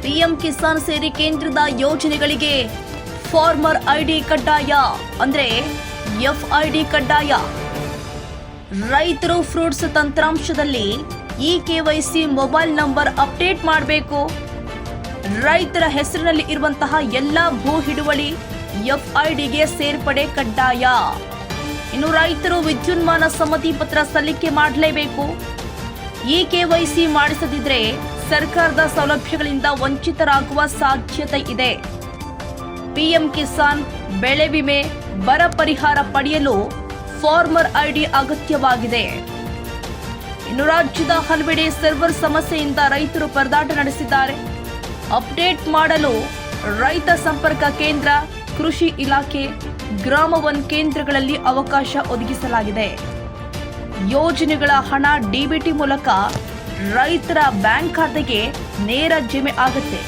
PM Kisan ಸೇರಿ ಕೇಂದ್ರದ ಯೋಜನೆಗಳಿಗೆ ಫಾರ್ಮರ್ ಐಡಿ ಕಡ್ಡಾಯ ಅಂದ್ರೆ ಎಫ್ಐಡಿ ಕಡ್ಡಾಯ. ರೈತರು ಫ್ರೂಟ್ಸ್ ತಂತ್ರಾಂಶದಲ್ಲಿ ಇಕೆವೈಸಿ ಮೊಬೈಲ್ ನಂಬರ್ ಅಪ್ಡೇಟ್ ಮಾಡಬೇಕು. ರೈತರ ಹೆಸರಿನಲ್ಲಿ ಇರುವಂತಹ ಎಲ್ಲ ಭೂ ಹಿಡುವಳಿ ಎಫ್ಐಡಿಗೆ ಸೇರ್ಪಡೆ ಕಡ್ಡಾಯ. ಇನ್ನು ರೈತರು ವಿದ್ಯುನ್ಮಾನ ಸಮ್ಮತಿ ಪತ್ರ ಸಲ್ಲಿಕೆ ಮಾಡಲೇಬೇಕು. ಇಕೆವೈಸಿ ಮಾಡಿಸದಿದ್ರೆ ಸರ್ಕಾರದ ಸೌಲಭ್ಯಗಳಿಂದ ವಂಚಿತರಾಗುವ ಸಾಧ್ಯತೆ ಇದೆ. ಪಿಎಂ ಕಿಸಾನ್, ಬೆಳೆ ವಿಮೆ, ಬರ ಪರಿಹಾರ ಪಡೆಯಲು ಫಾರ್ಮರ್ ಐಡಿ ಅಗತ್ಯವಾಗಿದೆ. ಇನ್ನು ರಾಜ್ಯದ ಹಲವೆಡೆ ಸರ್ವರ್ ಸಮಸ್ಯೆಯಿಂದ ರೈತರು ಪರದಾಟ ನಡೆಸಿದ್ದಾರೆ. ಅಪ್ಡೇಟ್ ಮಾಡಲು ರೈತ ಸಂಪರ್ಕ ಕೇಂದ್ರ, ಕೃಷಿ ಇಲಾಖೆ, ಗ್ರಾಮ ಒನ್ ಕೇಂದ್ರಗಳಲ್ಲಿ ಅವಕಾಶ ಒದಗಿಸಲಾಗಿದೆ. ಯೋಜನೆಗಳ ಹಣ ಡಿಬಿಟಿ ಮೂಲಕ ರೈತರ ಬ್ಯಾಂಕ್ ಖಾತೆಗೆ ನೇರ ಜಮೆ ಆಗುತ್ತೆ.